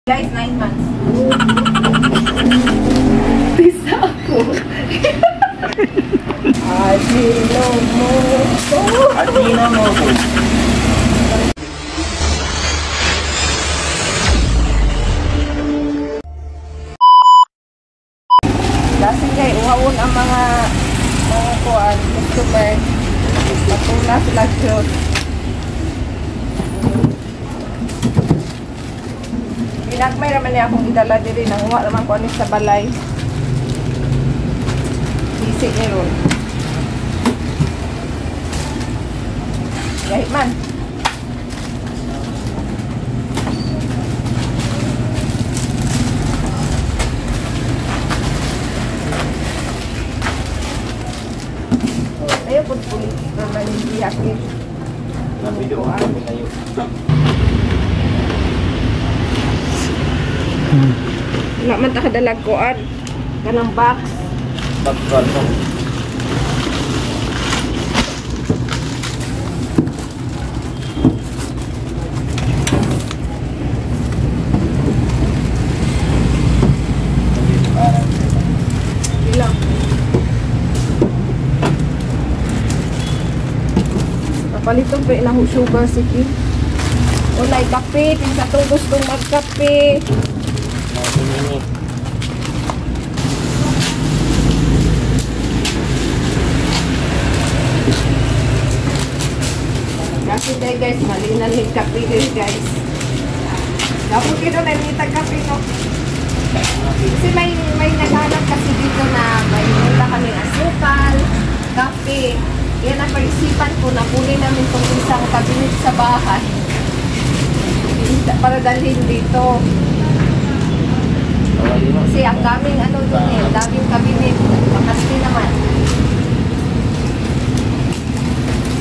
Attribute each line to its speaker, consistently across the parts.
Speaker 1: Guys, 9 months. Pisa ako. Ajinomoto.
Speaker 2: Ajinomoto.
Speaker 1: Kasi kay uhaon ang mga kuan, customer. Patula sila yun. Pinakmay naman niya akong idala diri nang uwa naman ko sa balay. Bisi niya ron. Gahit man. Ayaw po po naman hindi yakin.
Speaker 2: Nabidyo ako ngayon.
Speaker 1: Wala man takadalag koan. Kanang box.
Speaker 2: Bakal mo.
Speaker 1: Ilang. Napalitong pa ilang sugar sige. Walay kape, tinsa tong gustong magkape. Kasi tayo guys, mali na rin kape din guys. Kapag ito na nitag kape no. Kasi may naghanap kasi dito na may nila kami asukal, kape. Yan ang pag-isipan ko na kunin namin itong isang kabinet sa bahay. Para dalhin dito. Kasi ang daming ano dun eh, daming kabinet. Makasli naman.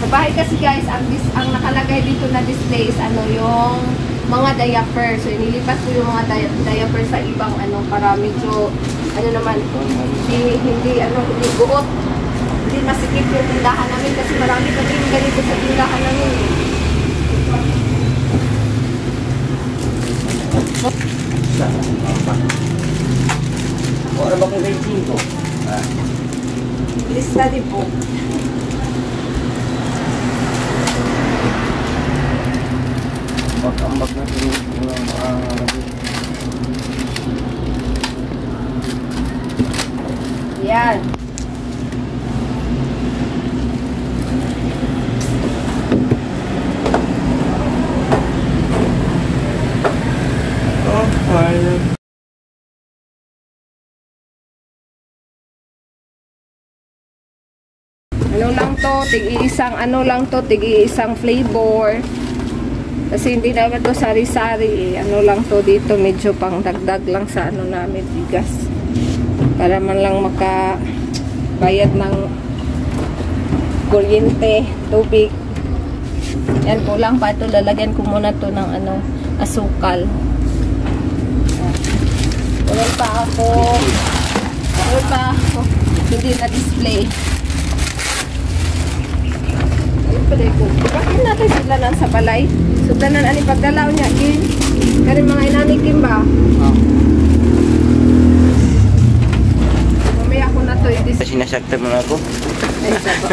Speaker 1: Sa bahay kasi guys, ang nakalagay dito na display is ano yung mga diaper. So inilipat ko yung mga diaper sa ibang ano para medyo ano naman hindi buot. Hindi masikip yung tindahan namin kasi marami kami yung ganito sa tindahan namin.
Speaker 2: Ano ba kung grade 5?
Speaker 1: Lista din po.
Speaker 2: Pag-ambag natin yung
Speaker 1: Yan. Ano lang to, tig-iisang flavor. Kasi hindi naman to sari-sari eh. Ano lang to dito, medyo pang dagdag lang sa ano namin, bigas. Para man lang makabayad ng kuryente, tubig. Yan, kulang pa ito. Lalagyan ko muna to ng ano, asukal. Wala pa ako. Hindi na display. Bakit natin sila lang sa balay? Sutanan ani pagdalaw niya, Kim. Kani mga inanikim ba? Mamaya ako na to i-display.
Speaker 2: Sinasaktan mo na ako?
Speaker 1: Ay, saba.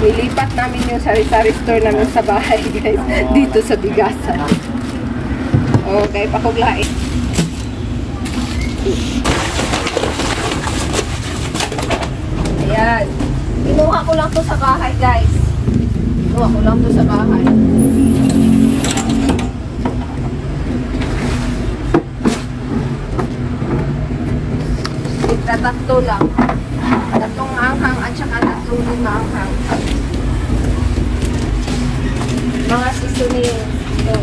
Speaker 1: Nilipat namin yung sari-sari store namin sa bahay, guys. Dito sa bigasan. Okay, pakuglain. Ayan. Kinuha ko lang to sa bahay, guys. Kinuha ko lang to sa bahay. Tatlo lang. Tatlong anghang at saka tatlong anghang. Mga seasoning. Ito.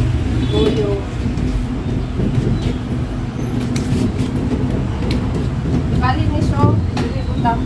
Speaker 1: Buyo. Bali ni so, bili ko lang.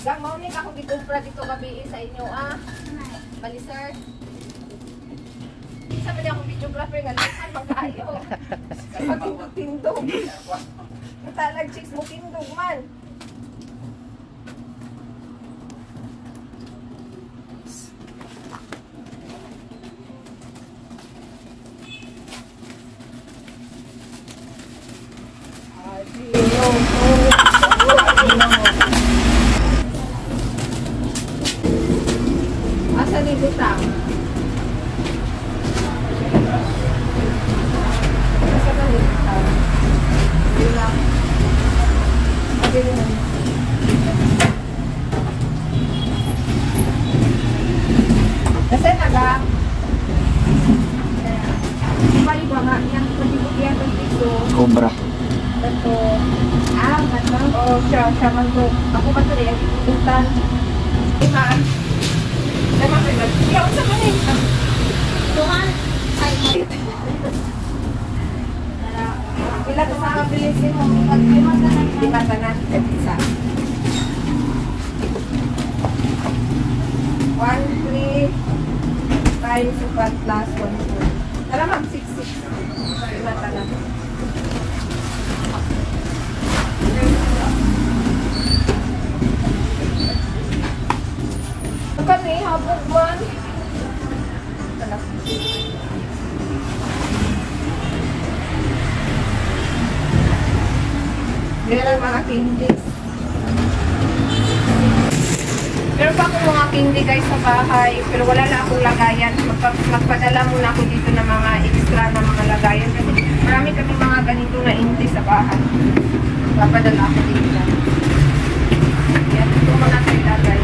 Speaker 1: Gang, maunin ako gikumpra dito gabi sa inyo, ah. Bali, sir. Isa ba niya akong videographer nga lahat mag-ayo. Pag-tindog. Talag chicks mo tindog man. Asa ni butang? Asa na ni butang? Bilang. Bilang. Kasi naga. Bali ba nga yang pagibugyan ng piso?
Speaker 2: Cobra.
Speaker 1: Ito. Ito. Oh, siya man to. Ako ba ito rin? Ibutan. Iman. Nama ko ba? Ikaw sa kanina. Tuhan. Ay, Pila ka sa kabilisin mo? Lima tanan. Isa. 1, 3 times 4 plus 1, 4. Tara mag 6, 6. Lima tanan. Apa nih habuk man? Meron mga candies. Meron pa akong mga candy guys sa bahay, pero wala na akong lagayan. Magpadala muna ako dito ng mga extra na mga lagayan kasi marami kami mga ganito na candy sa bahay. Papadala ako dito. Yan, ito mga ilagay.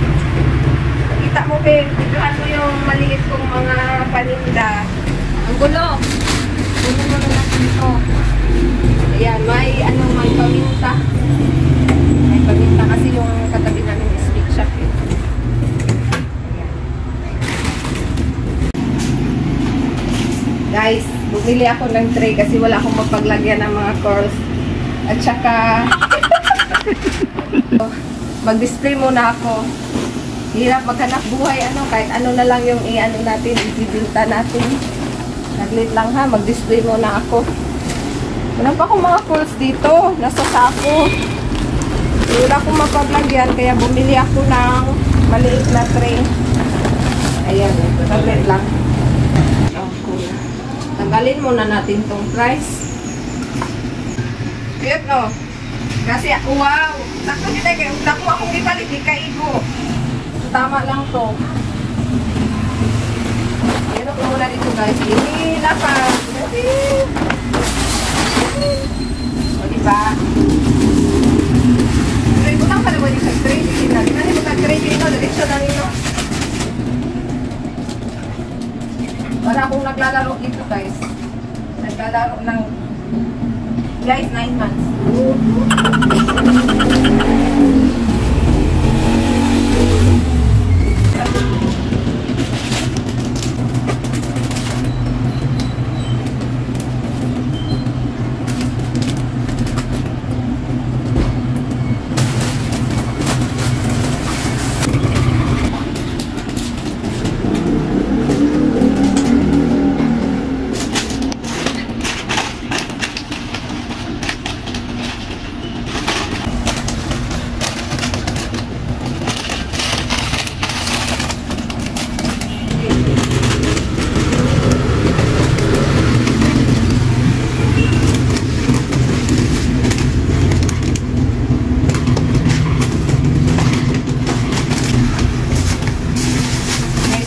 Speaker 1: Kita mo, babe, ituhan mo yung maliit kong mga paninda. Ang gulo. Gulo mo na natin ito. Ayan, may paminta. May paminta kasi yung katabi namin is big shop eh. Ayan. Guys, bumili ako ng tray kasi wala akong mapaglagyan ng mga curls. At saka, mag-display muna ako. Hirap maghanap buhay, kahit ano na lang yung i-ano natin, ibibinta natin. Naglit lang ha, mag-display muna ako. Wala pa akong mga curls dito, nasa sako. Wala akong mapaglagyan, kaya bumili ako ng maliit na tray. Ayan, naglit lang. Okay. Tanggalin muna natin tong price. Cute, no? Kasi, wow! Sakto kita kayo, dako akong ipalit, di kaigo. Tama lang to. Ayan ako muna dito guys. Inilapan. O diba? Try ko lang pala mo sa trade. Nani mo ka-trade dito. Diretso na nito. Wala akong naglalaro dito guys. Naglalaro ng guys 9 months.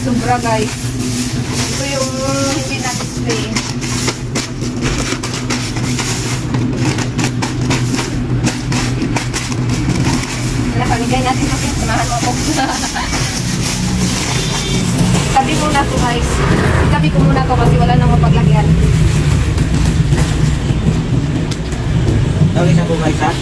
Speaker 1: Sobra guys. Ito yung hindi na-display. Pamigay natin ito. Samahan mo ako. Tabi muna ito guys. Tabi ko muna ito kasi wala nang mapaglagyan.
Speaker 2: Tawag isang bumay sa?